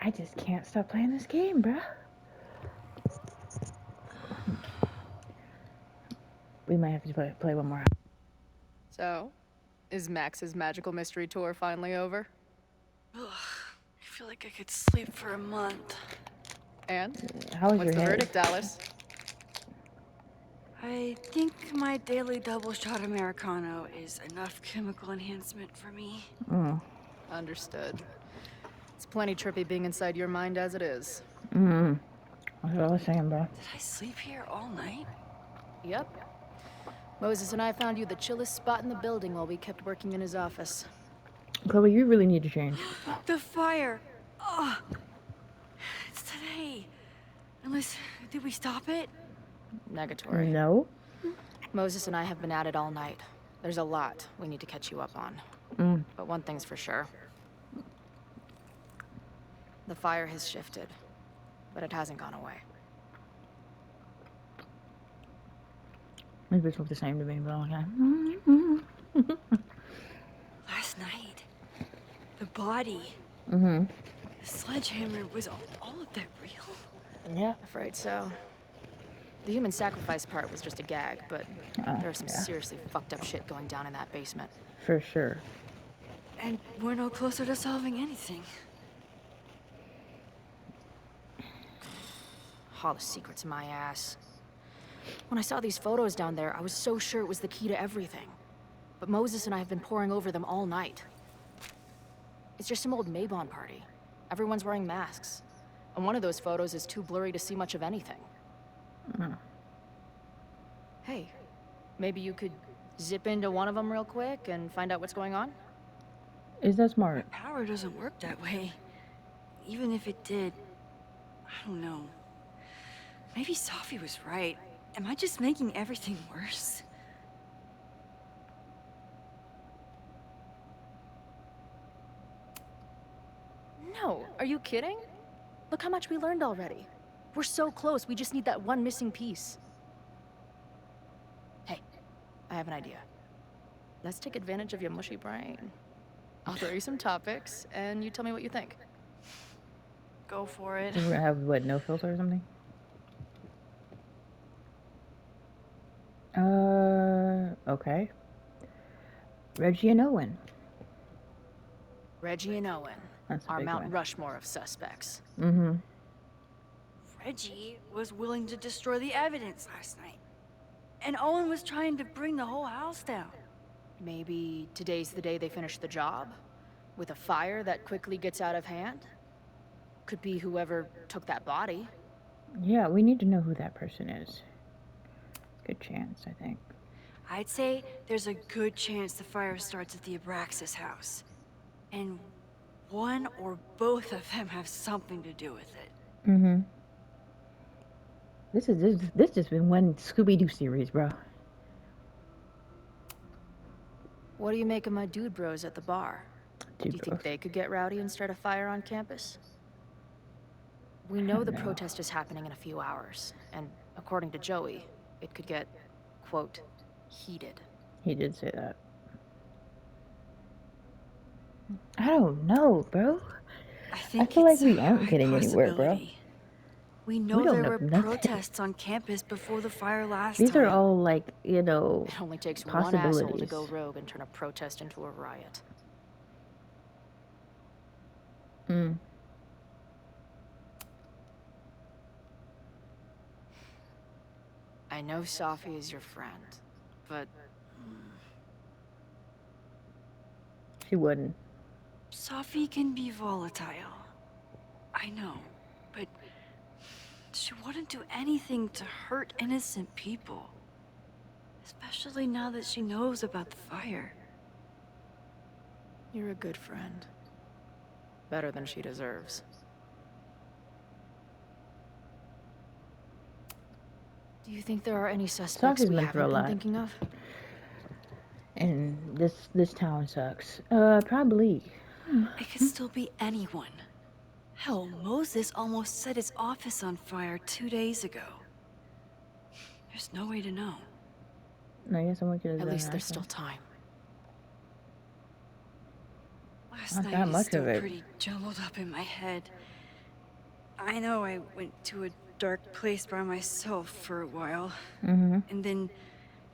I just can't stop playing this game, bruh. We might have to play one more. So, is Max's magical mystery tour finally over? Ugh, I feel like I could sleep for a month. And? How was What's your the head? verdict, Alice? I think my daily double shot Americano is enough chemical enhancement for me. Mm. Understood. It's plenty trippy being inside your mind as it is. Mm. That's what I was saying, bro. Did I sleep here all night? Yep. Moses and I found you the chillest spot in the building while we kept working in his office. Chloe, you really need to change. The fire! Oh, it's today. Unless, did we stop it? Negatory. No? Moses and I have been at it all night. There's a lot we need to catch you up on. Mm. But one thing's for sure. The fire has shifted, but it hasn't gone away. These bitches look the same to me, but okay. Last night, the body, Mm-hmm. the sledgehammer, was all of that real? Yeah. Afraid so. The human sacrifice part was just a gag, but there's some seriously fucked up shit going down in that basement. For sure. And we're no closer to solving anything. All the secrets in my ass. When I saw these photos down there, I was so sure it was the key to everything. But Moses and I have been poring over them all night. It's just some old Mabon party. Everyone's wearing masks. And one of those photos is too blurry to see much of anything. Hey, maybe you could zip into one of them real quick and find out what's going on? Is that smart? Power doesn't work that way. Even if it did, I don't know. Maybe Safi was right. Am I just making everything worse? No, are you kidding? Look how much we learned already. We're so close, we just need that one missing piece. Hey, I have an idea. Let's take advantage of your mushy brain. I'll throw you some topics, and you tell me what you think. Go for it. We're gonna have, what, no filter or something? Okay. Reggie and Owen. Reggie and Owen, That's a our big Mount one. Rushmore of suspects. Mm-hmm. Reggie was willing to destroy the evidence last night. And Owen was trying to bring the whole house down. Maybe today's the day they finish the job? With a fire that quickly gets out of hand? Could be whoever took that body. Yeah, we need to know who that person is. Good chance, I think. I'd say there's a good chance the fire starts at the Abraxas house. And one or both of them have something to do with it. Mm-hmm. This just been one Scooby-Doo series, bro. What do you make of my dude bros at the bar? Do you think they could get rowdy and start a fire on campus? We know the protest is happening in a few hours, and according to Joey, it could get, quote, heated. He did say that. I don't know, bro. I think feel like it's we a aren't high getting anywhere, bro. possibility. We know don't there know were nothing. protests on campus before the fire last These time. are all, like, you know, It only takes one asshole to possibilities. go rogue and turn a protest into a riot. Mm. I know Safi is your friend, but She wouldn't. Safi can be volatile. I know, but she wouldn't do anything to hurt innocent people. Especially now that she knows about the fire. you're a good friend. Better than she deserves. Do you think there are any suspects Safi's we been through a haven't been lot. thinking of? And this town sucks. Probably. It could still be anyone. Hell, Moses almost set his office on fire 2 days ago. There's no way to know. No, I guess someone could have At done least that, there's so. still time. Last Not night that is much still of it. pretty jumbled up in my head. I know I went to a dark place by myself for a while, Mm-hmm. and then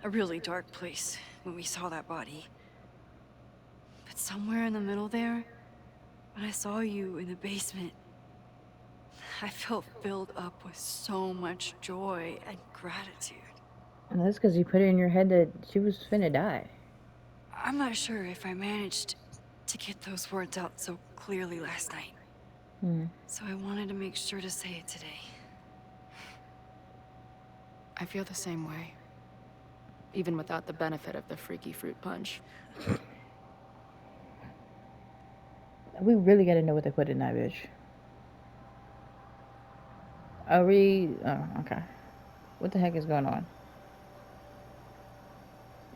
a really dark place when we saw that body. But somewhere in the middle there, when I saw you in the basement, I felt filled up with so much joy and gratitude. And that's because you put it in your head that she was finna die. I'm not sure if I managed to get those words out so clearly last night. Hmm. So I wanted to make sure to say it today. I feel the same way. Even without the benefit of the freaky fruit punch. We really gotta know what they put in that bitch. Are we? Oh, okay. What the heck is going on?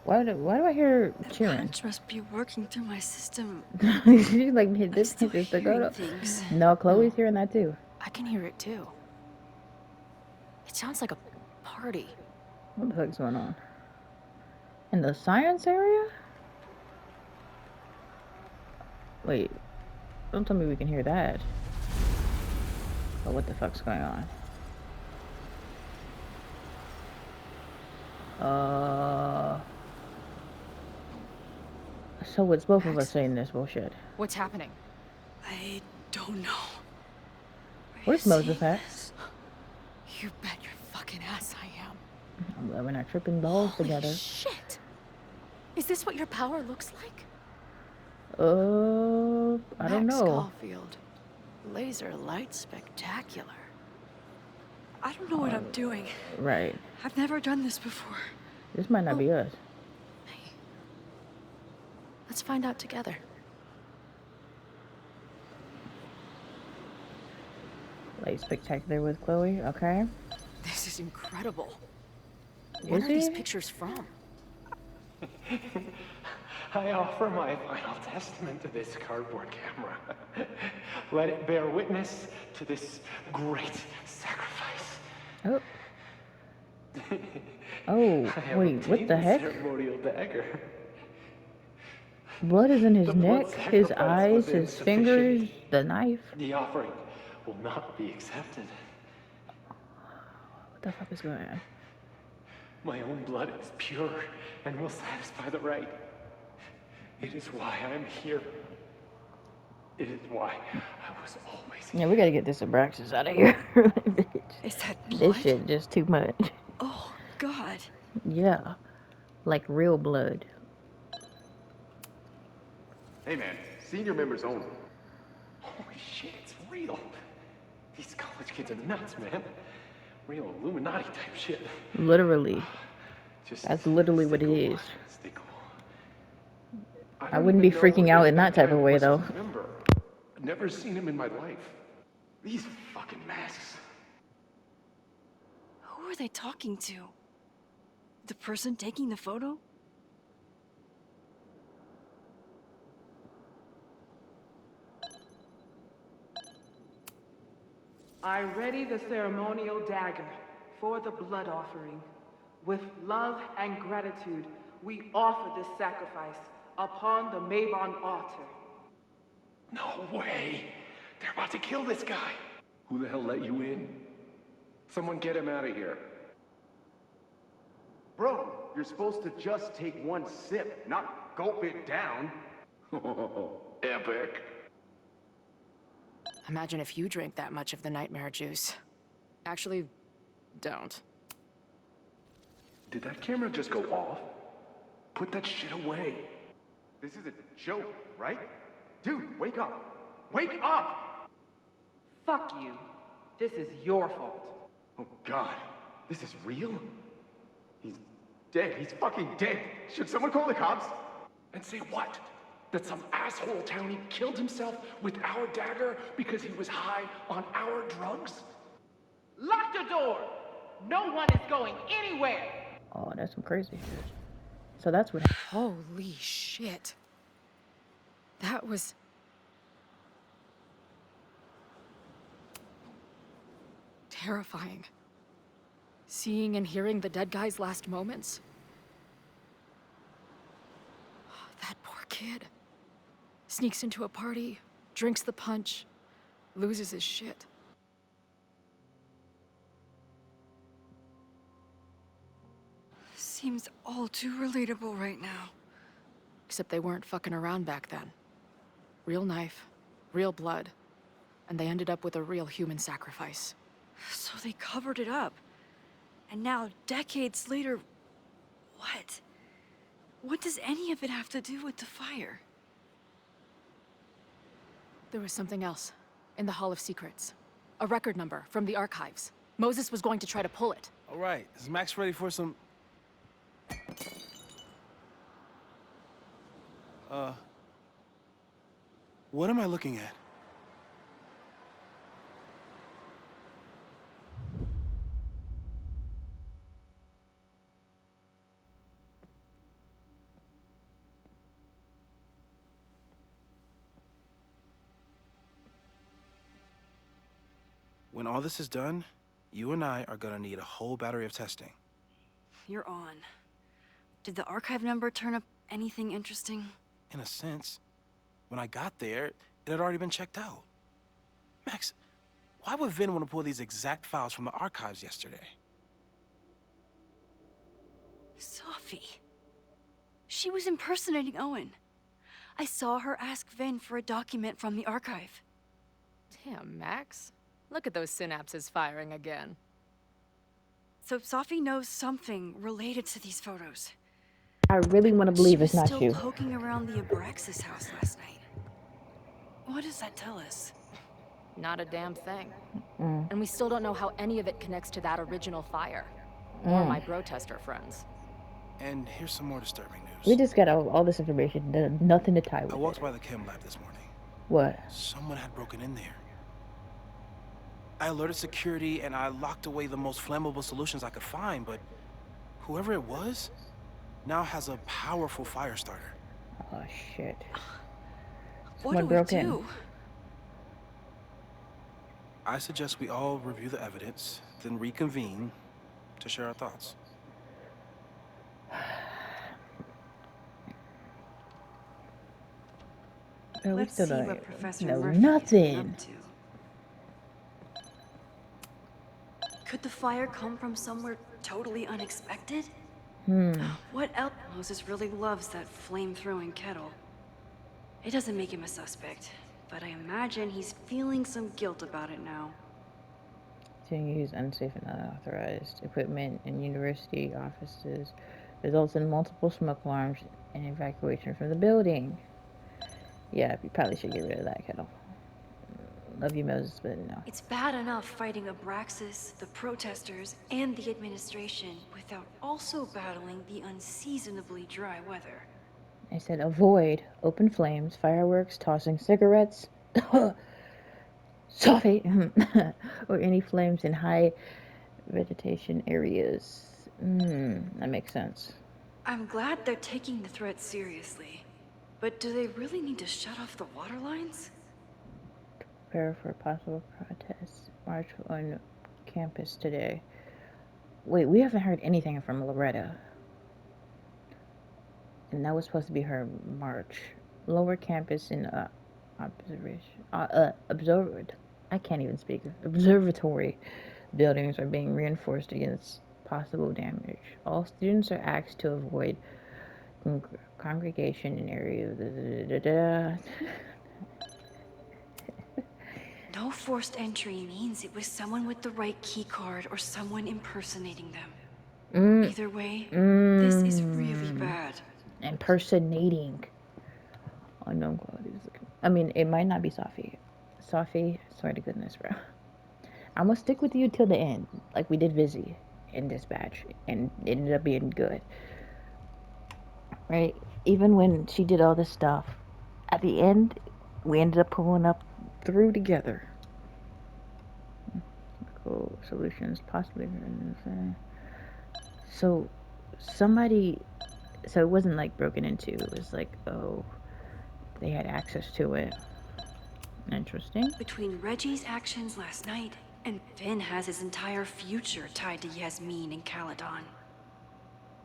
Why do I hear That cheering? punch must be working through my system. She's like, I'm this still punch is the hearing go. things. No, Chloe's hearing that too. I can hear it too. It sounds like a party. What the heck's going on? In the science area? Wait, don't tell me we can hear that. But what the fuck's going on? So it's both of Max? us saying this bullshit. What's happening? I don't know. Are Where's you Moses seeing at? this? You bet your fucking ass I am. I'm glad we're not tripping balls Holy together. shit! Is this what your power looks like? I don't Max know. Caulfield. Laser light spectacular. I don't know what I'm doing. Right. I've never done this before. This might not be us. Hey. Let's find out together. Like spectacular with Chloe, okay? This is incredible. What Is are these it? pictures from? I offer my final testament to this cardboard camera. Let it bear witness to this great sacrifice. Oh. Oh, I have wait, what obtained the heck? ceremonial dagger. Blood is in his The blood neck, his sacrifice eyes, was his insufficient. fingers, the knife. The offering will not be accepted. What the fuck is going on? My own blood is pure and will satisfy the rite. It is why I'm here. It is why I was always Yeah, here. we gotta get this Abraxas out of here. Bitch. Is that blood? This shit just too much. Oh, God. Yeah. Like real blood. Hey man, senior members only. Holy shit, it's real. These college kids are nuts, man. Real Illuminati type shit. Literally. Just That's literally what it stay cool, is. Stay cool. I wouldn't be freaking out in that type of way, though. Member. Never seen him in my life. These fucking masks. Who are they talking to? The person taking the photo? I ready the ceremonial dagger for the blood offering. With love and gratitude, we offer this sacrifice upon the Mabon altar. No way. They're about to kill this guy. Who the hell let you in? Someone get him out of here. Bro, you're supposed to just take one sip, not gulp it down. Epic. Imagine if you drank that much of the nightmare juice. Actually, don't. Did that camera just go off? Put that shit away. This is a joke, right? Dude, wake up! Wake up! Fuck you. This is your fault. Oh god, this is real? He's dead. He's fucking dead. Should someone call the cops? And say what? That some asshole townie killed himself with our dagger because he was high on our drugs? Lock the door! No one is going anywhere! Oh, that's some crazy shit. So that's what. Holy shit. That was... terrifying. Seeing and hearing the dead guy's last moments. That poor kid. Sneaks into a party, drinks the punch, loses his shit. seems all too relatable right now. Except they weren't fucking around back then. Real knife, real blood, and they ended up with a real human sacrifice. So they covered it up. And now, decades later, what? What does any of it have to do with the fire? There was something else. In the Hall of Secrets. A record number from the archives. Moses was going to try to pull it. All right, is Max ready for some... What am I looking at? When all this is done, you and I are gonna need a whole battery of testing. You're on. Did the archive number turn up anything interesting? In a sense, when I got there, it had already been checked out. Max, why would Vin want to pull these exact files from the archives yesterday? Sophie. She was impersonating Owen. I saw her ask Vin for a document from the archive. Damn, Max. Look at those synapses firing again. So Sophie knows something related to these photos. I really want to believe it's not She was you. still poking around the Abraxas house last night. What does that tell us? Not a damn thing. And we still don't know how any of it connects to that original fire. Or my protester friends. And here's some more disturbing news. We just got all this information. There's nothing to tie with I walked it. by the chem lab this morning. What? Someone had broken in there. I alerted security and I locked away the most flammable solutions I could find, but whoever it was now has a powerful fire starter. Oh shit. What Someone do we broke in. do? I suggest we all review the evidence, then reconvene to share our thoughts. No, we Let's still see don't what Professor know Murphy has been nothing. up to. Could the fire come from somewhere totally unexpected? What else? Moses really loves that flame-throwing kettle. It doesn't make him a suspect, but I imagine he's feeling some guilt about it now. To use unsafe and unauthorized equipment in university offices results in multiple smoke alarms and evacuation from the building. Yeah, you probably should get rid of that kettle. Love you, Moses, but no. It's bad enough fighting Abraxas, the protesters, and the administration without also battling the unseasonably dry weather. I said avoid open flames, fireworks, tossing cigarettes, Sophie, or any flames in high vegetation areas. That makes sense. I'm glad they're taking the threat seriously. But do they really need to shut off the water lines? Prepare for a possible protest march on campus today. Wait, we haven't heard anything from Loretta. And that was supposed to be her march. Lower campus in I can't even speak. Observatory buildings are being reinforced against possible damage. All students are asked to avoid congregation in area. No forced entry means it was someone with the right key card or someone impersonating them. Either way, this is really bad. Impersonating. Unknown qualities. I mean, it might not be Sophie. Sophie, swear to goodness, bro. I'm gonna stick with you till the end, like we did Vizzy in Dispatch, and it ended up being good. Right? Even when she did all this stuff, at the end, we ended up pulling up through together. Cool. Solutions, possibly. So, somebody. So it wasn't like broken into. It was like, oh, they had access to it. Interesting. Between Reggie's actions last night, and Vin has his entire future tied to Yasmin and Caledon.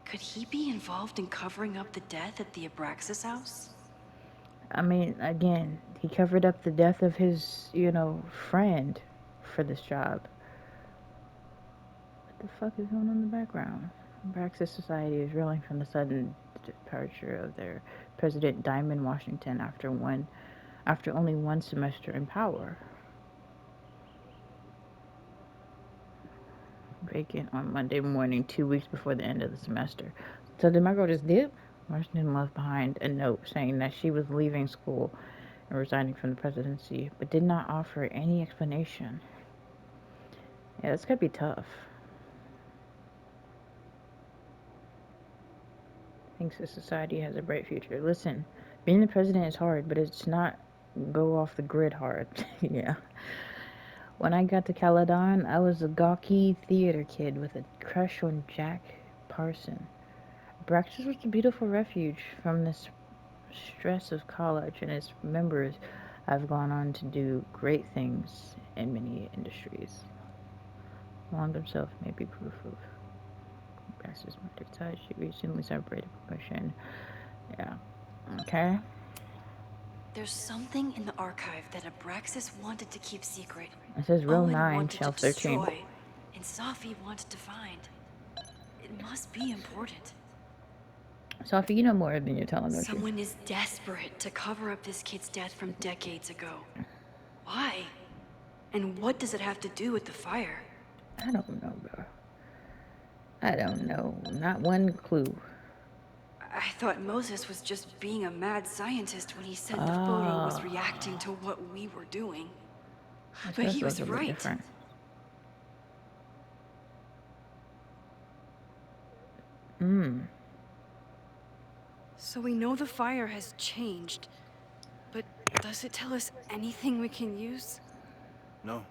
Could he be involved in covering up the death at the Abraxas house? I mean, again, he covered up the death of his, friend for this job. What the fuck is going on in the background? Praxis Society is reeling from the sudden departure of their president, Diamond Washington, after only one semester in power. Vacant on Monday morning, 2 weeks before the end of the semester. So did my girl just dip? Washington left behind a note saying that she was leaving school and resigning from the presidency, but did not offer any explanation. Yeah, this could be tough. Thinks the society has a bright future. Listen, being the president is hard, but it's not go off the grid hard. Yeah. When I got to Caledon, I was a gawky theater kid with a crush on Jack Parson. Praxis was a beautiful refuge from the stress of college, and its members have gone on to do great things in many industries. Long himself may be proof of Praxis murder ties. She recently celebrated promotion. Yeah. Okay. There's something in the archive that Abraxas wanted to keep secret. It says row Owen 9, wanted to shelf 13. destroy, and Safi wanted to find. It must be important. Sophie, you know more than you're telling, don't you? Someone is desperate to cover up this kid's death from decades ago. Why? And what does it have to do with the fire? I don't know, bro. I don't know. Not one clue. I thought Moses was just being a mad scientist when he said the photo was reacting to what we were doing. But he was right. Different. So we know the fire has changed, but does it tell us anything we can use? No.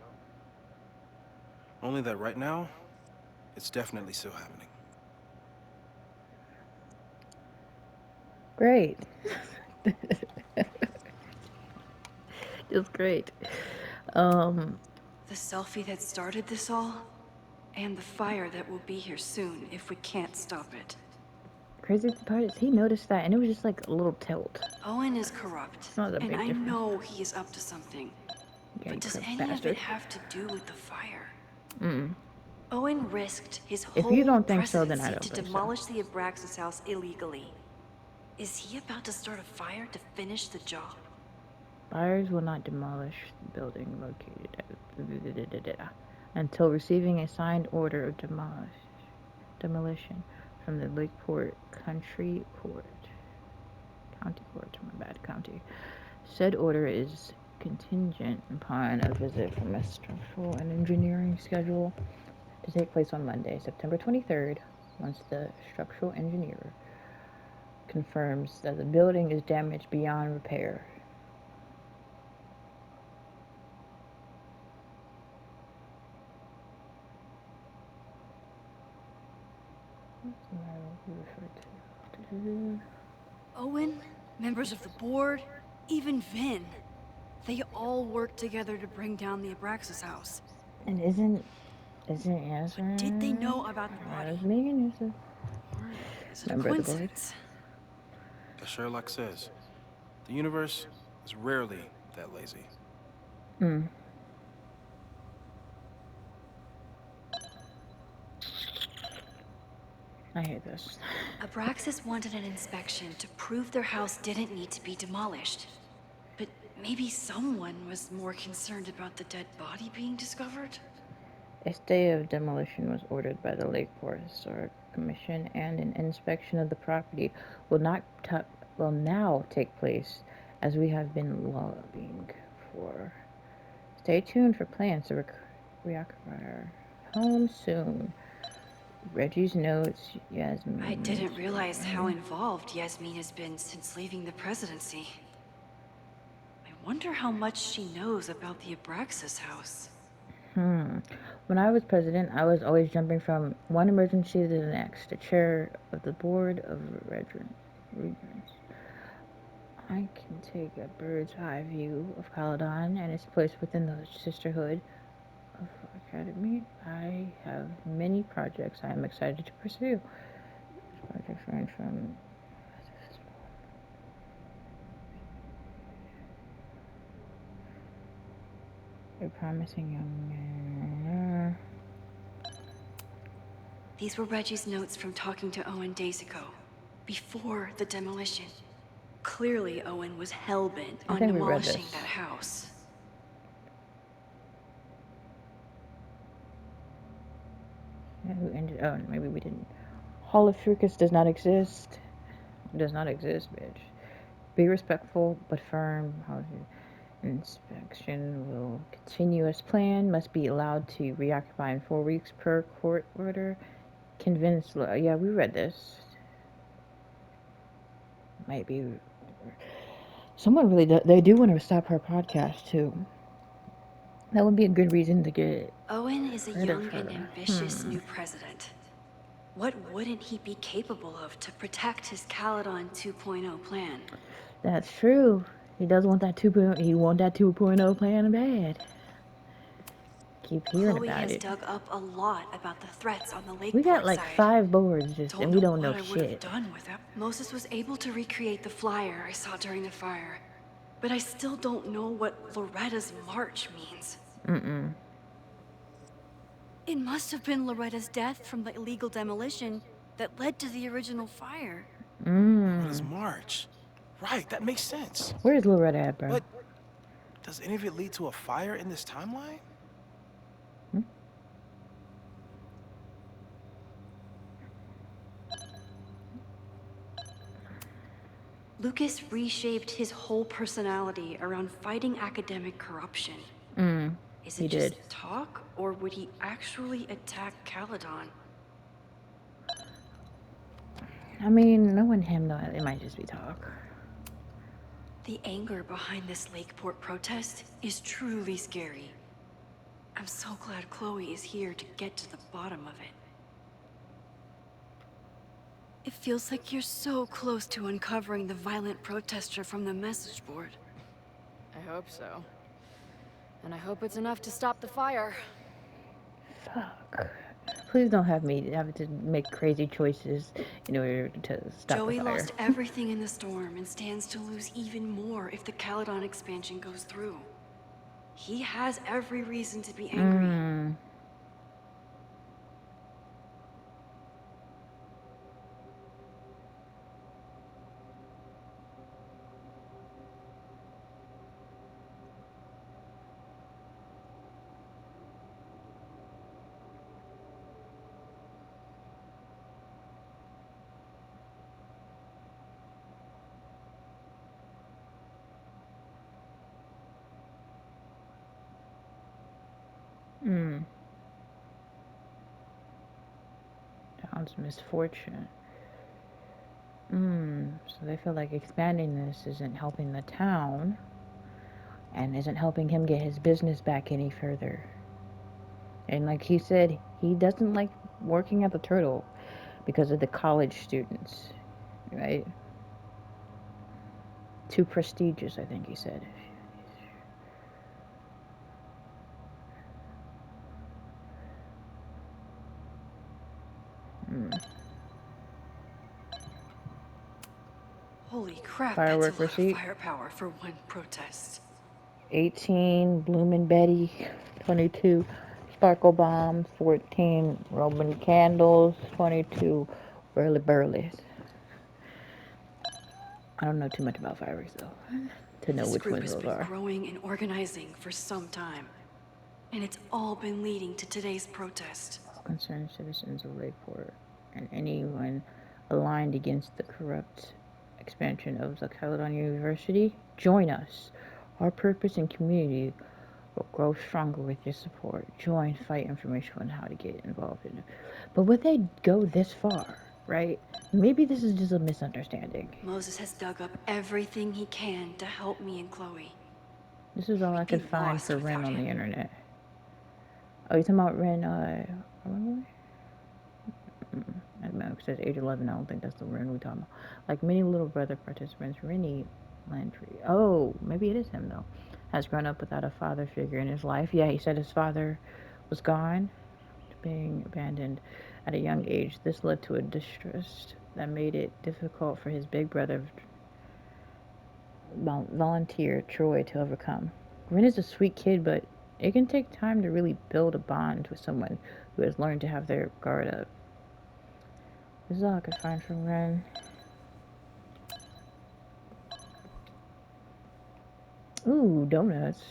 Only that right now, it's definitely still happening. Great. It's great. The selfie that started this all, and the fire that will be here soon if we can't stop it. Crazy part is he noticed that, and it was just like a little tilt. Owen is corrupt, not a and big I difference. know he is up to something. Yeah, But does you any of bastard. it have to do with the fire? Mm. Owen risked his If whole you don't think so, then I presidency don't to think so. demolish the Abraxas house illegally. Is he about to start a fire to finish the job? Buyers will not demolish the building located at until receiving a signed order of demolition from the Lakeport County Court. County. Said order is contingent upon a visit from a structural and engineering schedule to take place on Monday, September 23rd, once the structural engineer confirms that the building is damaged beyond repair. What's the matter with you referred to? Owen, members of the board, even Vin. They all worked together to bring down the Abraxas house. And isn't Ezra? Did they know about the body? That's Megan, Yusuf. Or is it a Member of the board. coincidence? As Sherlock says, the universe is rarely that lazy. Hmm. I hate this. Abraxas wanted an inspection to prove their house didn't need to be demolished. But maybe someone was more concerned about the dead body being discovered? A stay of demolition was ordered by the Lakeport Historic Commission, and an inspection of the property will now take place, as we have been lobbying for. Stay tuned for plans to reacquire home soon. Reggie's notes, Yasmin. I didn't realize how involved Yasmin has been since leaving the presidency. I wonder how much she knows about the Abraxas house. When I was president, I was always jumping from one emergency to the next. The chair of the board of regents. I can take a bird's eye view of Caledon and its place within the sisterhood of Academy. I have many projects I am excited to pursue. Projects range from a promising young man. These were Reggie's notes from talking to Owen days ago, before the demolition. Clearly, Owen was hell-bent I on think we read demolishing this. that house. Yeah, who ended? Oh, maybe we didn't. Hall of Frucus does not exist. Does not exist, bitch. Be respectful but firm. Inspection will continue as planned. Must be allowed to reoccupy in 4 weeks per court order. Convince. Yeah, we read this. Might be. Someone really they do want to stop her podcast too. That would be a good reason to get Owen is a rid of young and her. ambitious new president. What wouldn't he be capable of to protect his Caledon 2.0 plan? That's true. He does want that 2.0. He want that 2.0 plan bad. Keep hearing Chloe about has it. dug up a lot about the threats on the We Lakeport got like side. 5 boards just, and we don't know what I would have shit. done without. Moses was able to recreate the flyer I saw during the fire, but I still don't know what Loretta's march means. Mm-mm. It must have been Loretta's death from the illegal demolition that led to the original fire. Loretta's Mm. march. Right, that makes sense. Where's Loretta at, bro? But does any of it lead to a fire in this timeline? Lucas reshaped his whole personality around fighting academic corruption. Is it He just did. talk, or would he actually attack Caledon? I mean, knowing him, though, it might just be talk. The anger behind this Lakeport protest is truly scary. I'm so glad Chloe is here to get to the bottom of it. It feels like you're so close to uncovering the violent protester from the message board. I hope so. And I hope it's enough to stop the fire. Fuck. Please don't have me have to make crazy choices in order to stop Joey the fire. lost everything in the storm and stands to lose even more if the Caledon expansion goes through. He has every reason to be angry. Town's misfortune. So they feel like expanding this isn't helping the town and isn't helping him get his business back any further. And like he said, he doesn't like working at the Turtle because of the college students, right? Too prestigious, I think he said. Holy crap, Firework that's a lot receipt. of firepower for one protest. 18 Bloomin' Betty, 22 Sparkle Bombs, 14 Roman Candles, 22 Burly Burlies. I don't know too much about fireworks though, to know This which group ones has those been are. growing and organizing for some time. And it's all been leading to today's protest. All concerned citizens of Lakeport and anyone aligned against the corrupt expansion of the Caledon University, join us. Our purpose and community will grow stronger with your support. Join, fight information on how to get involved in it. But would they go this far, right? Maybe this is just a misunderstanding. Moses has dug up everything he can to help me and Chloe. This is all I We'd could be find lost for Ren without on the him. internet. Oh, you talking about Ren, I don't know, it says age 11, I don't think that's the Ren we talking about. Like many little brother participants, Rennie Landry, oh, maybe it is him though, has grown up without a father figure in his life. Yeah, he said his father was gone, being abandoned at a young age. This led to a distrust that made it difficult for his big brother, volunteer Troy, to overcome. Ren is a sweet kid, but it can take time to really build a bond with someone who has learned to have their guard up. This is all I could find from Ren. Ooh, donuts.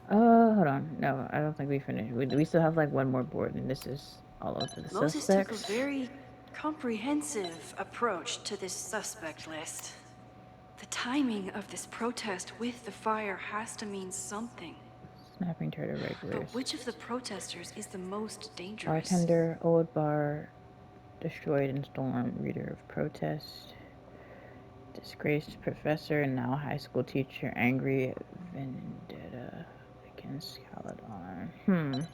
Hold on. No, I don't think we finished. We still have like one more board, and this is all of the Moses took a suspects. very comprehensive approach to this suspect list. The timing of this protest with the fire has to mean something. Snapping turtle regulars. But which of the protesters is the most dangerous? Bartender, old bar, destroyed in storm, reader of protest. Disgraced professor and now high school teacher, angry vendetta against Caledon.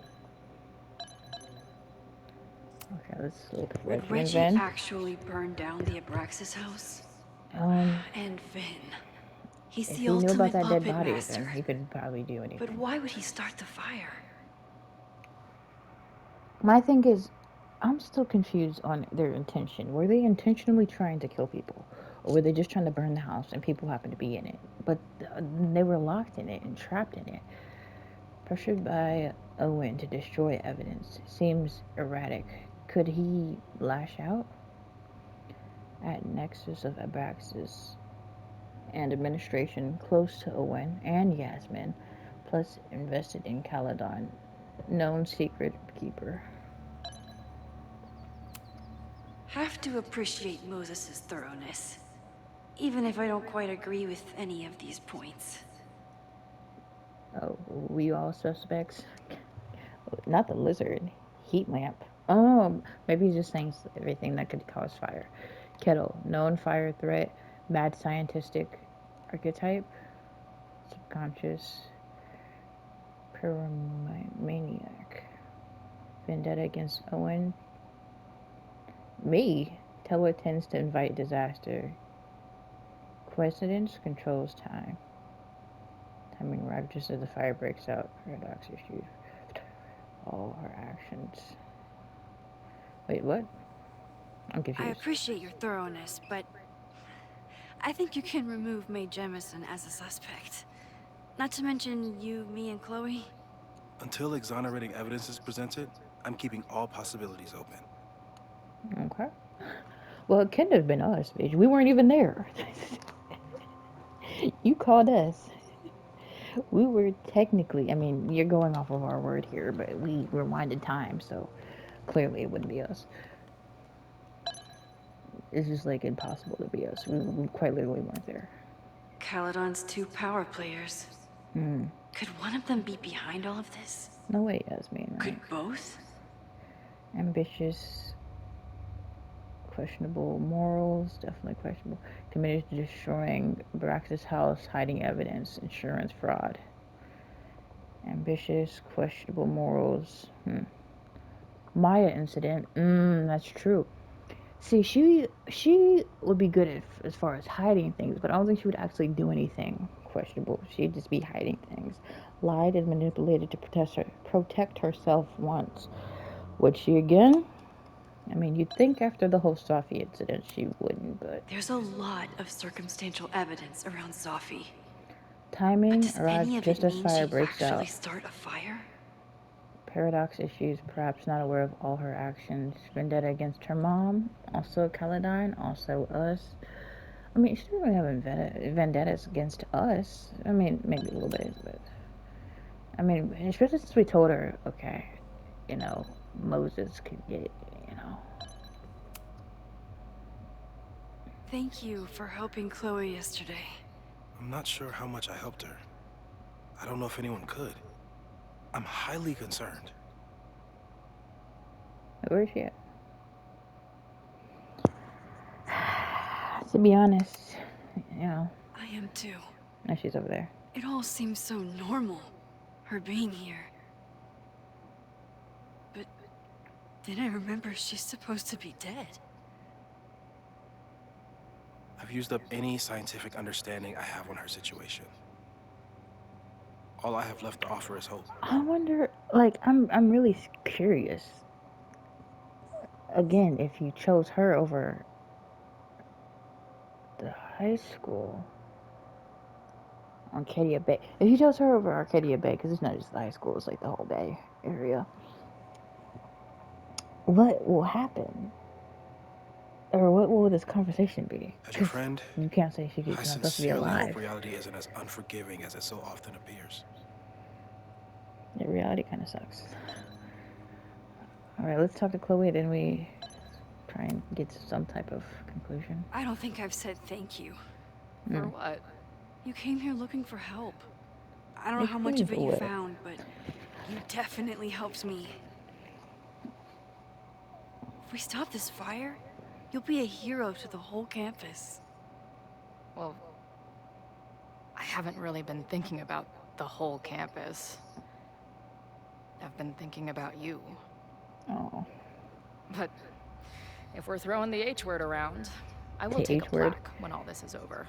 Okay, let's look for Would Reggie and Reggie Vin. actually burn down the Abraxas house? Um, And Vin. He's if the he knew ultimate about that dead puppet body, master. then he could probably do anything. But why would he start the fire? My thing is, I'm still confused on their intention. Were they intentionally trying to kill people? Or were they just trying to burn the house and people happened to be in it? But they were locked in it and trapped in it. Pressured by Owen to destroy evidence seems erratic. Could he lash out? At nexus of Abraxas and administration close to Owen and Yasmin, plus invested in Caledon, known secret keeper. Have to appreciate Moses' thoroughness. Even if I don't quite agree with any of these points. Oh, we all suspects? Not the lizard. Heat lamp. Oh, maybe he's just saying everything that could cause fire. Kettle. Known fire threat. Mad scientific archetype. Subconscious. Pyromaniac. Vendetta against Owen. Me. Teller tends to invite disaster. Coincidence controls time. Timing arrived just as the fire breaks out. Paradox issues. All her actions. Wait, what? I'm I confused. appreciate your thoroughness, but I think you can remove Mae Jemison as a suspect. Not to mention you, me, and Chloe. Until exonerating evidence is presented, I'm keeping all possibilities open. Okay. Well, it could have been us, bitch. We weren't even there. You called us. We were technically, I mean, you're going off of our word here, but we rewinded time, so clearly it wouldn't be us. It's just like impossible to be us. We quite literally weren't there. Caledon's 2 power players. Could one of them be behind all of this? No way, Yasmin, right? Could both? Ambitious, questionable morals, definitely questionable. Committed to destroying Barax's house, hiding evidence, insurance fraud. Ambitious, questionable morals. Maya incident. That's true. See, she would be good at, as far as hiding things, but I don't think she would actually do anything questionable. She'd just be hiding things. Lied and manipulated to protect herself once. Would she again? I mean, you'd think after the whole Sophie incident she wouldn't, but There's a lot of circumstantial evidence around Sophie. timing Does any arrived of just it as mean fire she'd breaks actually out. start a fire? Paradox issues, perhaps not aware of all her actions. Vendetta against her mom, also Caledon, also us. I mean, she doesn't really have vendettas against us. I mean, maybe a little bit, but I mean, especially since we told her, okay, you know, Moses could get, you know. Thank you for helping Chloe yesterday. I'm not sure how much I helped her. I don't know if anyone could. I'm highly concerned. Where is she at? To be honest, you know. I am too. No, she's over there. It all seems so normal, her being here. But then I remember she's supposed to be dead. I've used up any scientific understanding I have on her situation. All I have left to offer is hope. I wonder, like, I'm really curious. Again, if you chose her over the high school, Arcadia Bay. If you chose her over Arcadia Bay, because it's not just the high school, it's like the whole Bay area. what will happen? Or what will this conversation be? As your friend, You can't say she's I not supposed to be sincerely alive. hope reality isn't as unforgiving as it so often appears. Yeah, reality kind of sucks. Alright, let's talk to Chloe, then we try and get to some type of conclusion. I don't think I've said thank you. For what? You came here looking for help. I don't know You how much came of it for you what? found, but you definitely helped me. If we stop this fire, you'll be a hero to the whole campus. Well, I haven't really been thinking about the whole campus. I've been thinking about you. Oh, But if we're throwing the H word around, I will the take a H word? plaque when all this is over.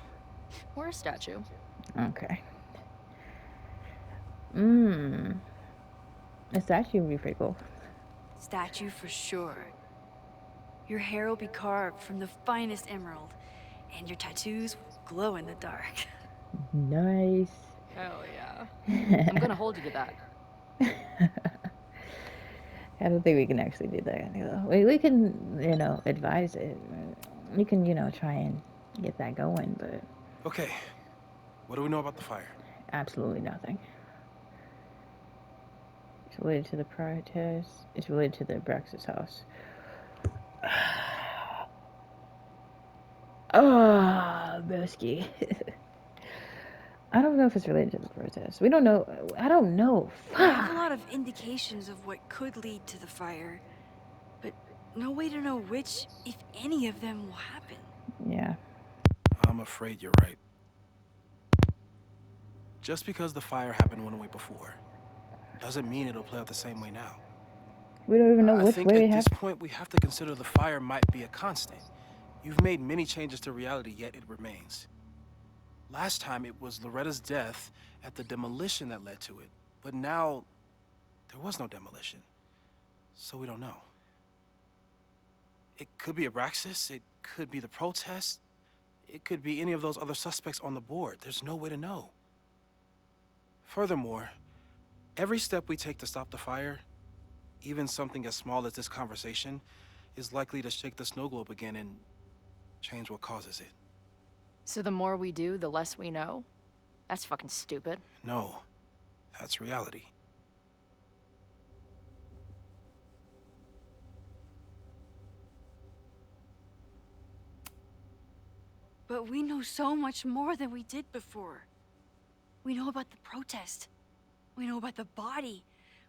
Or a statue. okay. A statue would be pretty cool. Statue for sure. Your hair will be carved from the finest emerald, and your tattoos will glow in the dark. Nice. Hell yeah. I'm gonna hold you to that. I don't think we can actually do that. We can, advise it. We can, try and get that going, but Okay, what do we know about the fire? absolutely nothing. It's related to the protest. It's related to the Braxis house. Oh, Broski. I don't know if it's related to the protest. We don't know. I don't know. We have a Fuck. lot of indications of what could lead to the fire, but no way to know which, if any of them will happen. Yeah. I'm afraid you're right. Just because the fire happened one way before, doesn't mean it'll play out the same way now. We don't even know I which think way at it this happened. point we have to consider the fire might be a constant. You've made many changes to reality, yet it remains. Last time it was Loretta's death at the demolition that led to it, but now there was no demolition, so we don't know. It could be Abraxas, it could be the protest, it could be any of those other suspects on the board. There's no way to know. Furthermore, every step we take to stop the fire, even something as small as this conversation, is likely to shake the snow globe again and change what causes it. So the more we do, the less we know? That's fucking stupid. No, that's reality. But we know so much more than we did before. We know about the protest. We know about the body.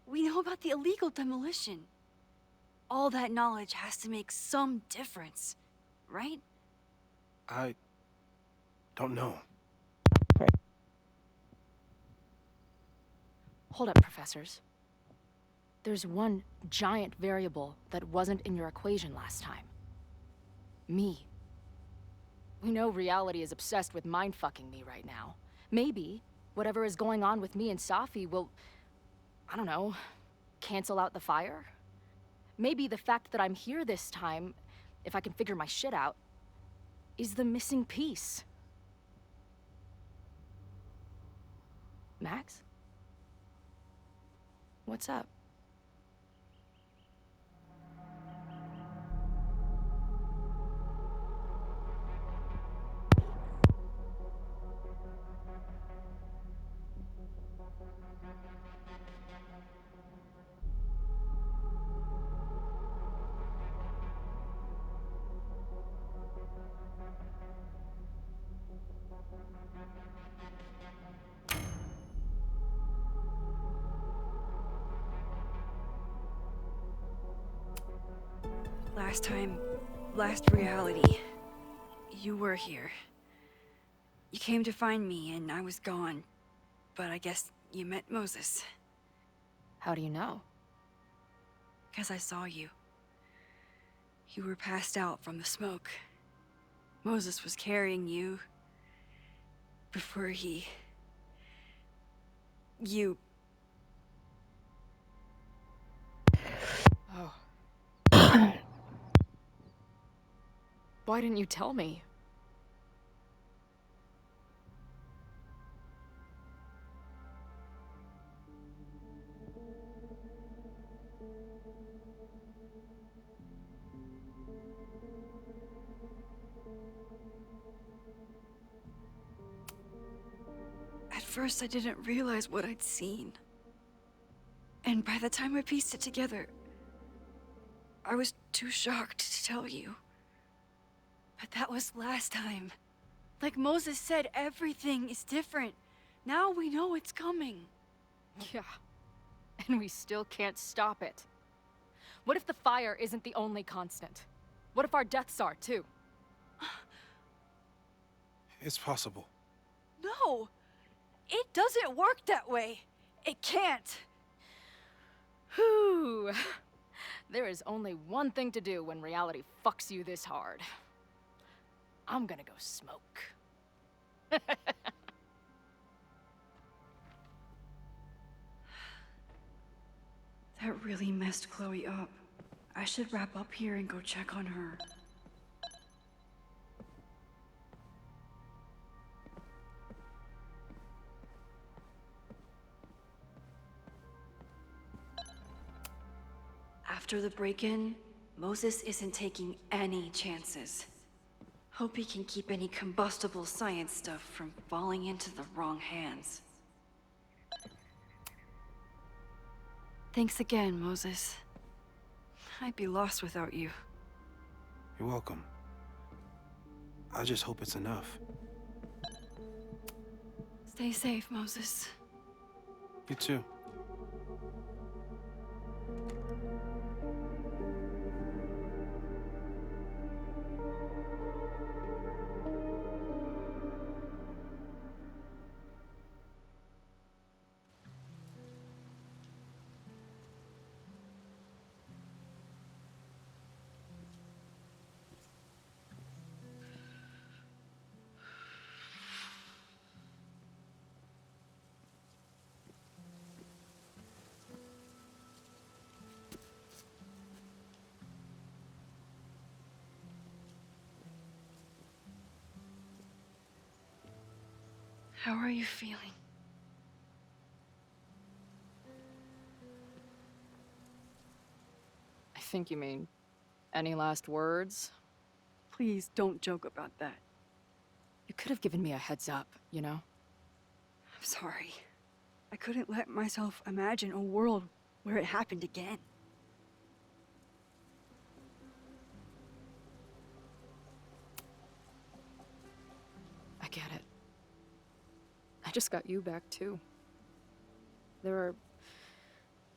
We know about the illegal demolition. All that knowledge has to make some difference, right? I don't know. Hold up, professors. There's one giant variable that wasn't in your equation last time. Me. We know reality is obsessed with mind-fucking me right now. Maybe whatever is going on with me and Safi will, I don't know, cancel out the fire? Maybe the fact that I'm here this time, if I can figure my shit out, is the missing piece. Max? What's up? Last reality, you were here. You came to find me and I was gone, but I guess you met Moses. How do you know? 'Cause I saw you. You were passed out from the smoke. Moses was carrying you before you... Oh. Why didn't you tell me? first I didn't realize what I'd seen. And by the time I pieced it together, I was too shocked to tell you. But that was last time. Like Moses said, everything is different. Now we know it's coming. Yeah. And we still can't stop it. What if the fire isn't the only constant? What if our deaths are, too? It's possible. No! It doesn't work that way. It can't. Whew. There is only one thing to do when reality fucks you this hard. I'm gonna go smoke. That really messed Chloe up. I should wrap up here and go check on her. After the break-in, Moses isn't taking any chances. Hope he can keep any combustible science stuff from falling into the wrong hands. Thanks again, Moses. I'd be lost without you. You're welcome. I just hope it's enough. Stay safe, Moses. You too. How are you feeling? I think you mean, any last words? Please don't joke about that. You could have given me a heads up, you know? I'm sorry. I couldn't let myself imagine a world where it happened again. I get it. I just got you back, too. There are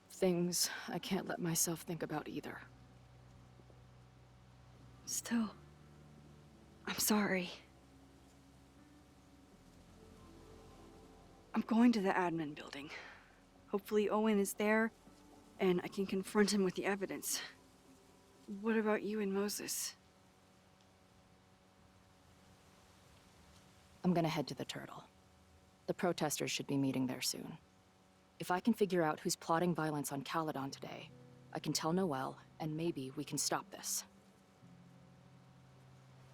things I can't let myself think about either. Still, I'm sorry. I'm going to the admin building. Hopefully Owen is there, and I can confront him with the evidence. What about you and Moses? I'm gonna head to the Turtle. The protesters should be meeting there soon. If I can figure out who's plotting violence on Caledon today, I can tell Noelle, and maybe we can stop this.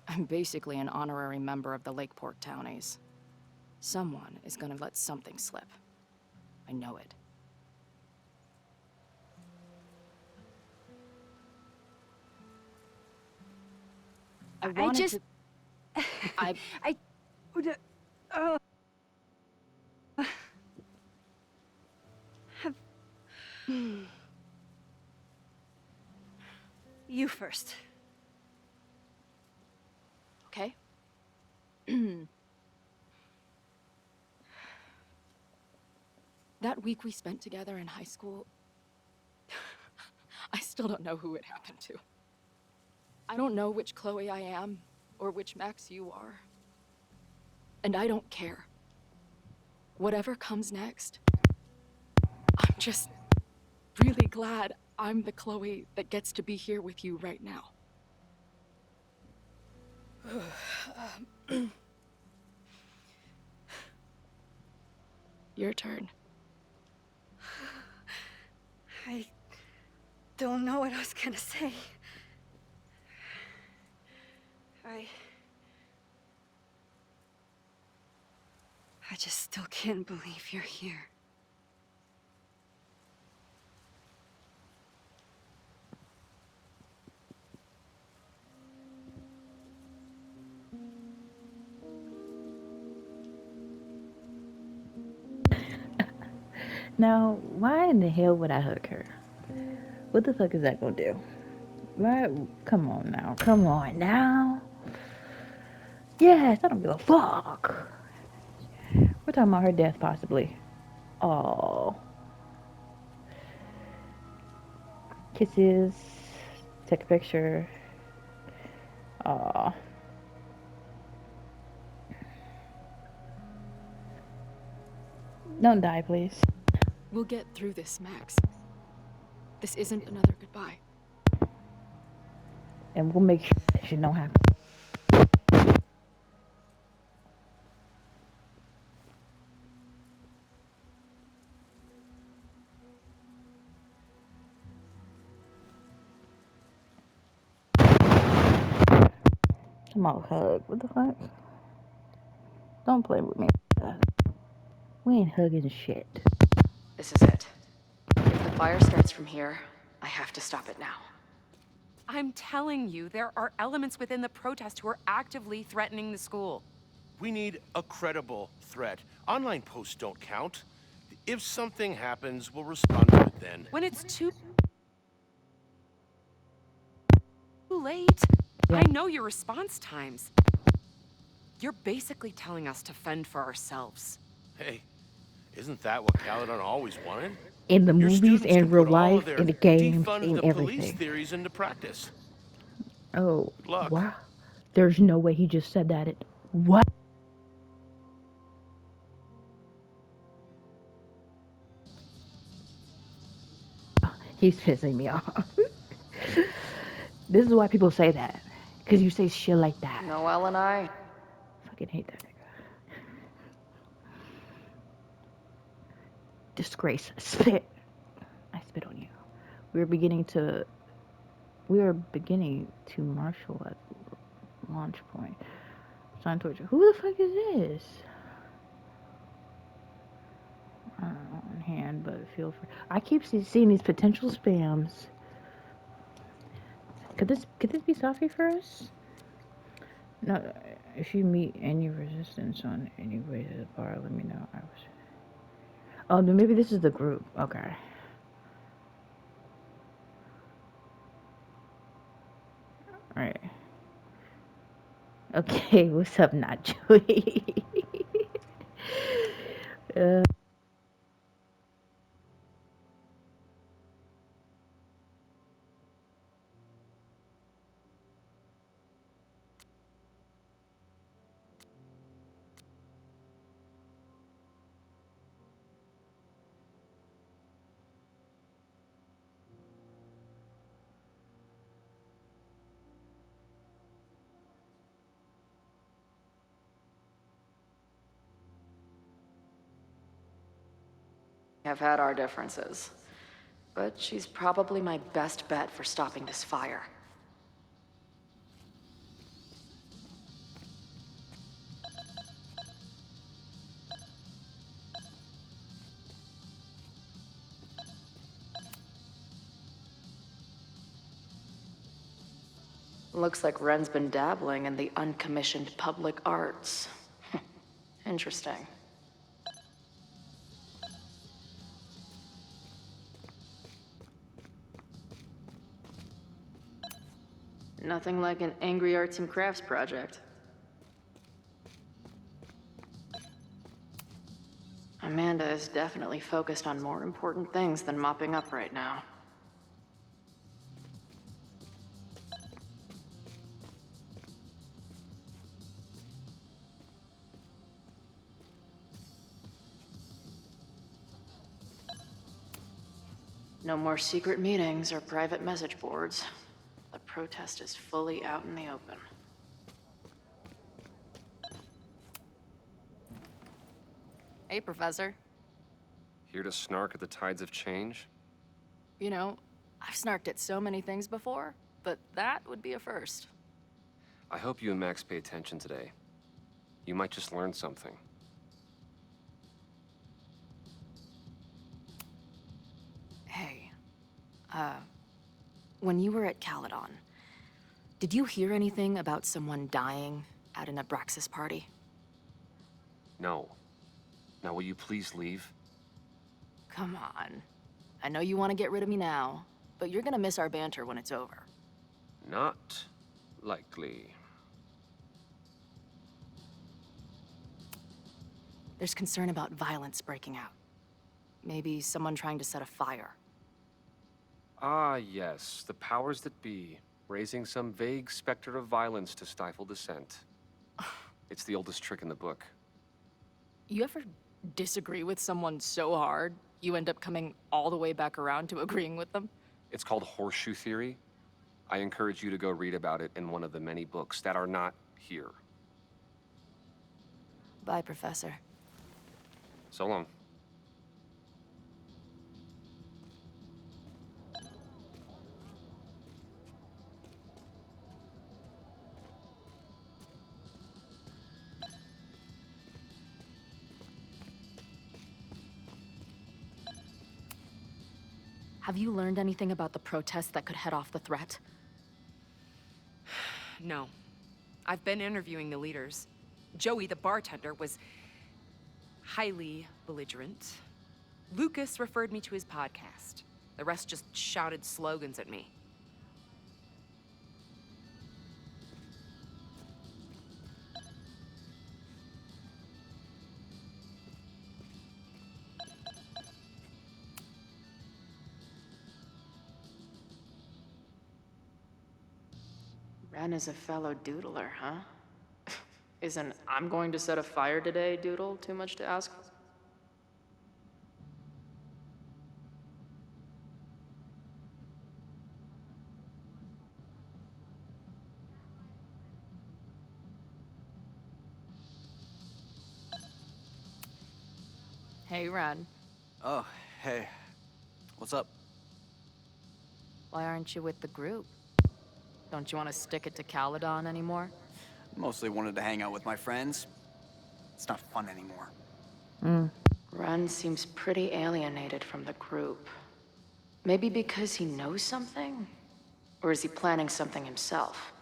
I'm basically an honorary member of the Lakeport Townies. Someone is gonna let something slip. I know it. I wanted to... You first. Okay. That week we spent together in high school, I still don't know who it happened to. I don't know which Chloe I am, or which Max you are. And I don't care. Whatever comes next, I'm just really glad I'm the Chloe that gets to be here with you right now. Your turn. I don't know what I was gonna say. I just still can't believe you're here. Now, why in the hell would I hug her? What the fuck is that gonna do? Why? Come on now. Come on now. Yes, I don't give a fuck. We're talking about her death, possibly. Oh. Kisses. Take a picture. Aw. Don't die, please. We'll get through this, Max. This isn't another goodbye. And we'll make sure that shit don't happen. Come on, hug. What the fuck? Don't play with me. We ain't hugging shit. This is it. If the fire starts from here, I have to stop it now. I'm telling you, there are elements within the protest who are actively threatening the school. We need a credible threat. Online posts don't count. If something happens, we'll respond to it then. When it's too late, I know your response times. You're basically telling us to fend for ourselves. Hey, isn't that what Caledon always wanted? In the Your movies, students in can real put all of life, their in the games, defund in the police everything. theories into practice. Oh, Good luck. wow. There's no way he just said that. What? He's pissing me off. This is why people say that. Because you say shit like that. Noelle and I. Fucking hate that nigga. Disgrace. Spit. I spit on you. We are beginning to marshal at launch point. Sign torture. Who the fuck is this? I don't know on hand, but feel free. I keep seeing these potential spams. Could this be Safi for us? No, if you meet any resistance on any way to the bar, let me know. Oh, then maybe this is the group. Okay. Alright. Okay, what's up, not Joey? Have had our differences, but she's probably my best bet for stopping this fire. Looks like Ren's been dabbling in the uncommissioned public arts. Interesting. Nothing like an angry arts and crafts project. Amanda is definitely focused on more important things than mopping up right now. No more secret meetings or private message boards. The protest is fully out in the open. Hey, Professor. Here to snark at the tides of change? You know, I've snarked at so many things before, but that would be a first. I hope you and Max pay attention today. You might just learn something. Hey, when you were at Caledon, did you hear anything about someone dying at an Abraxas party? No. Now will you please leave? Come on. I know you want to get rid of me now, but you're gonna miss our banter when it's over. Not likely. There's concern about violence breaking out. Maybe someone trying to set a fire. Ah, yes, the powers that be, raising some vague specter of violence to stifle dissent. It's the oldest trick in the book. You ever disagree with someone so hard, you end up coming all the way back around to agreeing with them? It's called horseshoe theory. I encourage you to go read about it in one of the many books that are not here. Bye, Professor. So long. Have you learned anything about the protests that could head off the threat? No. I've been interviewing the leaders. Joey, the bartender, was highly belligerent. Lucas referred me to his podcast. The rest just shouted slogans at me. Ren is a fellow doodler, huh? Isn't "I'm going to set a fire today" doodle too much to ask? Hey, Ren. Oh, hey. What's up? Why aren't you with the group? Don't you want to stick it to Caledon anymore? Mostly wanted to hang out with my friends. It's not fun anymore. Ren seems pretty alienated from the group. Maybe because he knows something? Or is he planning something himself?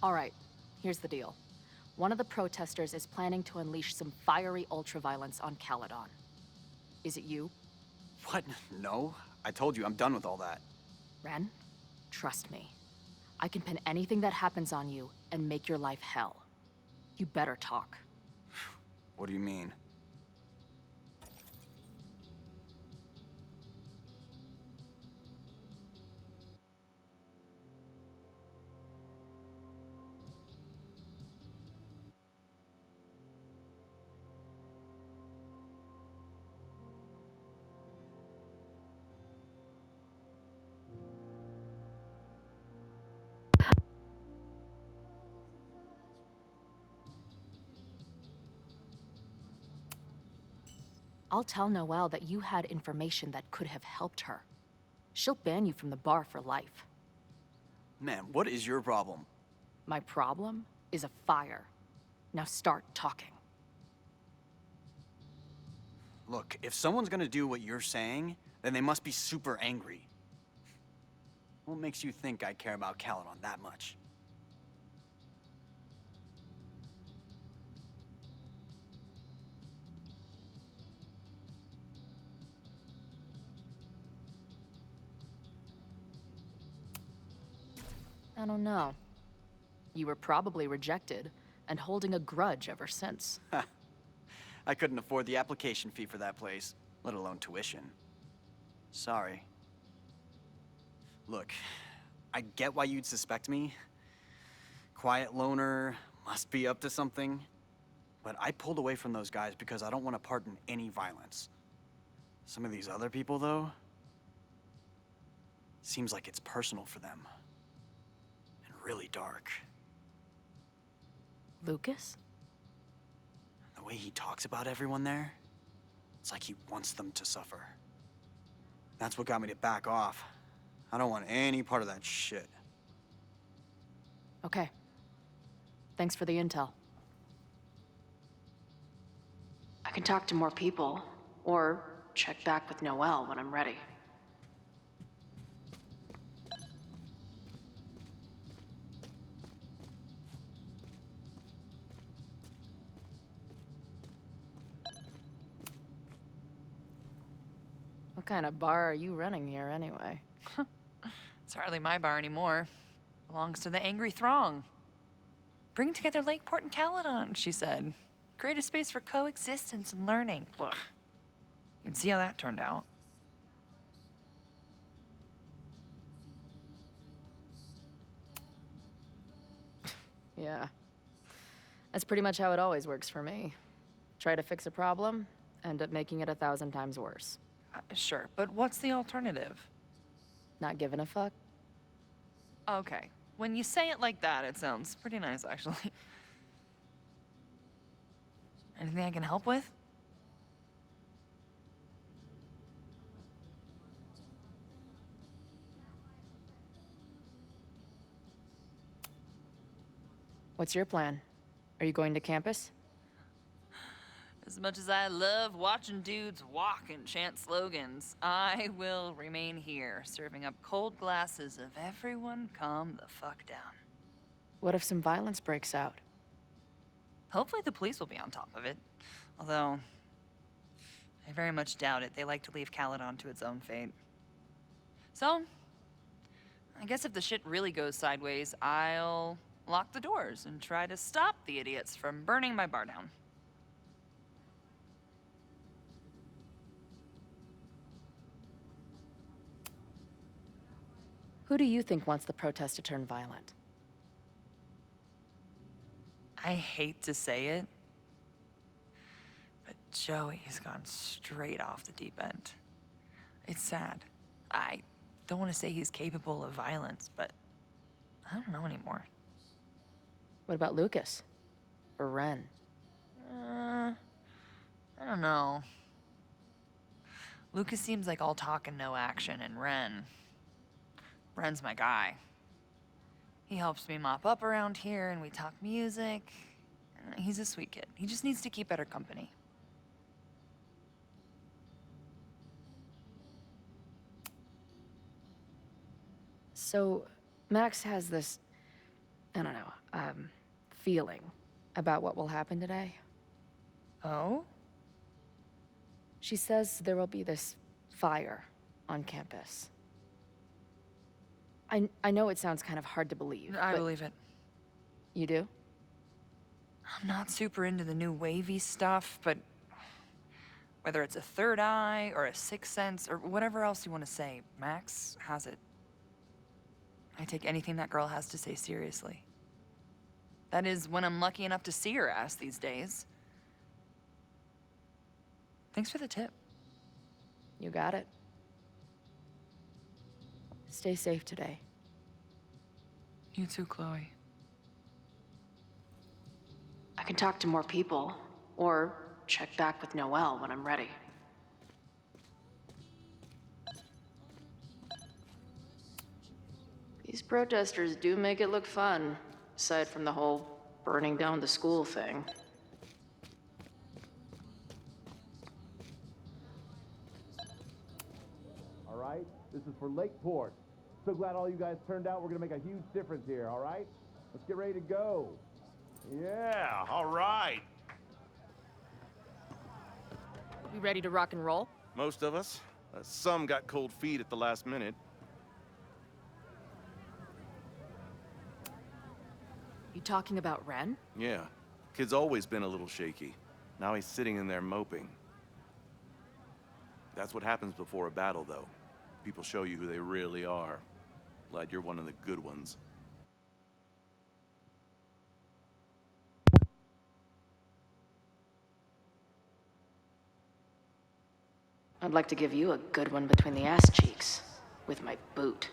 All right, here's the deal. One of the protesters is planning to unleash some fiery ultraviolence on Caledon. Is it you? What? No. I told you, I'm done with all that. Ren, trust me. I can pin anything that happens on you and make your life hell. You better talk. What do you mean? I'll tell Noelle that you had information that could have helped her. She'll ban you from the bar for life. Man, what is your problem? My problem is a fire. Now start talking. Look, if someone's gonna do what you're saying, then they must be super angry. What makes you think I care about Caledon that much? I don't know. You were probably rejected and holding a grudge ever since. I couldn't afford the application fee for that place, let alone tuition. Sorry. Look, I get why you'd suspect me. Quiet loner, must be up to something. But I pulled away from those guys because I don't want to part in any violence. Some of these other people, though, seems like it's personal for them. And really dark. Lucas? The way he talks about everyone there, it's like he wants them to suffer. That's what got me to back off. I don't want any part of that shit. Okay. Thanks for the intel. I can talk to more people, or check back with Noelle when I'm ready. What kind of bar are you running here, anyway? It's hardly my bar anymore. Belongs to the Angry Throng. Bring together Lakeport and Caledon, she said. Create a space for coexistence and learning. Ugh. You can see how that turned out. Yeah. That's pretty much how it always works for me. Try to fix a problem, end up making it 1,000 times worse. Sure, but what's the alternative? Not giving a fuck? Okay. When you say it like that, it sounds pretty nice, actually. Anything I can help with? What's your plan? Are you going to campus? As much as I love watching dudes walk and chant slogans, I will remain here, serving up cold glasses of everyone calm the fuck down. What if some violence breaks out? Hopefully the police will be on top of it. Although, I very much doubt it. They like to leave Caledon to its own fate. So, I guess if the shit really goes sideways, I'll lock the doors and try to stop the idiots from burning my bar down. Who do you think wants the protest to turn violent? I hate to say it, but Joey's gone straight off the deep end. It's sad. I don't want to say he's capable of violence, but I don't know anymore. What about Lucas? Or Ren? I don't know. Lucas seems like all talk and no action, and Ren's my guy. He helps me mop up around here, and we talk music. He's a sweet kid. He just needs to keep better company. So, Max has this, I don't know, feeling about what will happen today. Oh? She says there will be this fire on campus. I know it sounds kind of hard to believe. I believe it. You do? I'm not super into the new wavy stuff, but whether it's a third eye or a sixth sense or whatever else you want to say, Max has it. I take anything that girl has to say seriously. That is, when I'm lucky enough to see her ass these days. Thanks for the tip. You got it. Stay safe today. You too, Chloe. I can talk to more people, or check back with Noelle when I'm ready. These protesters do make it look fun, aside from the whole burning down the school thing. All right, this is for Lakeport. So glad all you guys turned out. We're gonna make a huge difference here, all right? Let's get ready to go. Yeah, all right. You ready to rock and roll? Most of us. Some got cold feet at the last minute. You talking about Ren? Yeah, kid's always been a little shaky. Now he's sitting in there moping. That's what happens before a battle, though. People show you who they really are. Glad you're one of the good ones. I'd like to give you a good one between the ass cheeks, with my boot.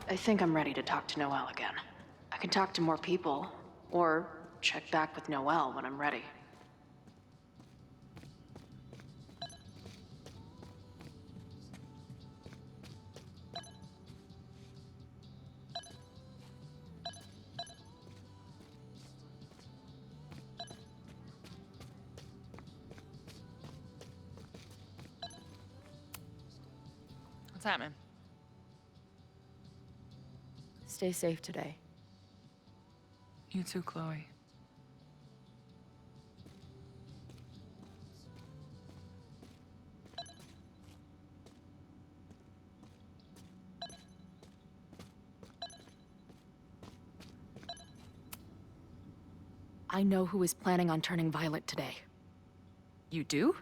I think I'm ready to talk to Noelle again. I can talk to more people, or check back with Noelle when I'm ready. What's happening? Stay safe today. You too, Chloe. I know who is planning on turning violent today. You do?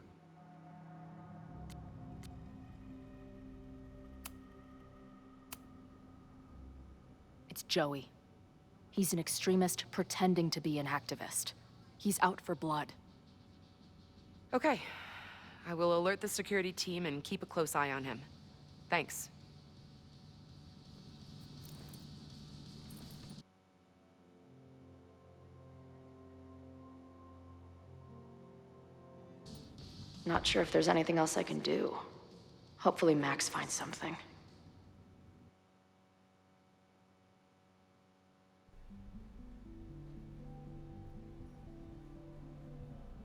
It's Joey. He's an extremist pretending to be an activist. He's out for blood. Okay. I will alert the security team and keep a close eye on him. Thanks. Not sure if there's anything else I can do. Hopefully Max finds something.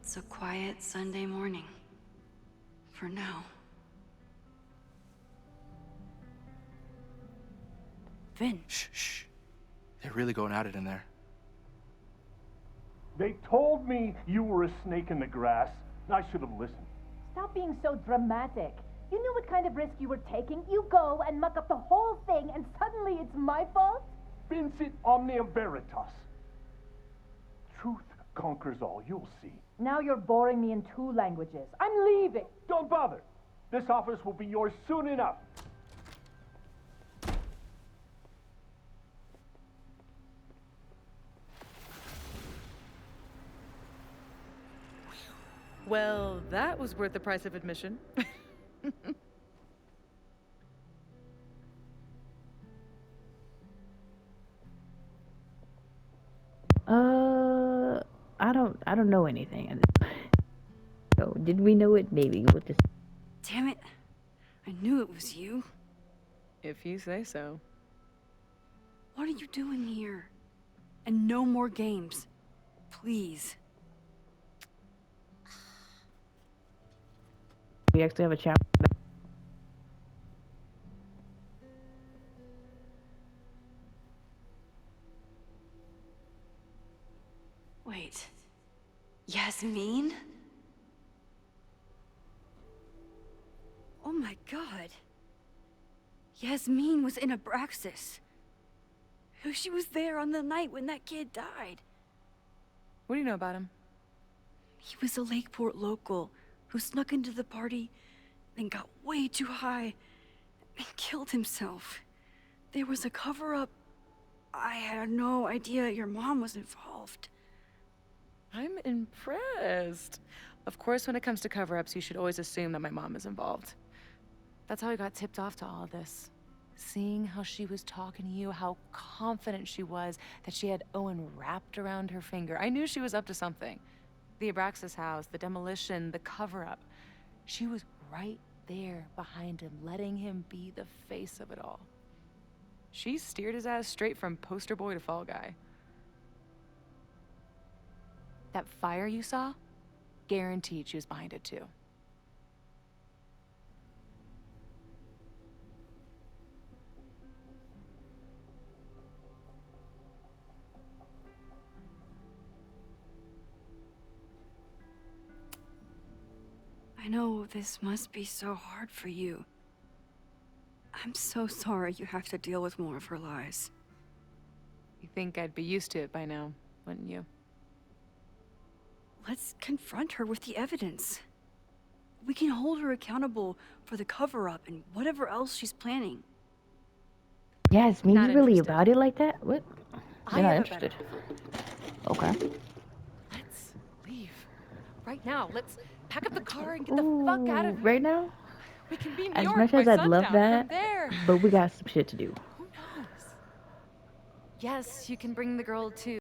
It's a quiet Sunday morning. For now. Vin. Shh. They're really going at it in there. They told me you were a snake in the grass. I should have listened. Stop being so dramatic. You knew what kind of risk you were taking. You go and muck up the whole thing, and suddenly it's my fault? Vincit omnia veritas. Truth conquers all, you'll see. Now you're boring me in 2 languages. I'm leaving. Don't bother. This office will be yours soon enough. Well, that was worth the price of admission. I don't know anything. So, did we know it? Maybe with this. Damn it. I knew it was you. If you say so. What are you doing here? And no more games. Please. We actually have a chapter. Wait. Yasmin? Oh my god. Yasmin was in Abraxas. She was there on the night when that kid died. What do you know about him? He was a Lakeport local who snuck into the party, then got way too high, and killed himself. There was a cover-up. I had no idea your mom was involved. I'm impressed. Of course, when it comes to cover-ups, you should always assume that my mom is involved. That's how I got tipped off to all this. Seeing how she was talking to you, how confident she was that she had Owen wrapped around her finger. I knew she was up to something. The Abraxas house, the demolition, the cover-up. She was right there behind him, letting him be the face of it all. She steered his ass straight from poster boy to fall guy. That fire you saw? Guaranteed she was behind it too. I know this must be so hard for you. I'm so sorry you have to deal with more of her lies. You think I'd be used to it by now, wouldn't you? Let's confront her with the evidence. We can hold her accountable for the cover-up and whatever else she's planning. Yasmin, Not you really interested. about it like that? What? I You're not have a better interested. Okay. Let's leave. Right now. Let's pack up the car and get the fuck out of here. Right now? We can be in New As York much by as I'd love sundown. that, From there. but we got some shit to do. Yes, you can bring the girl too.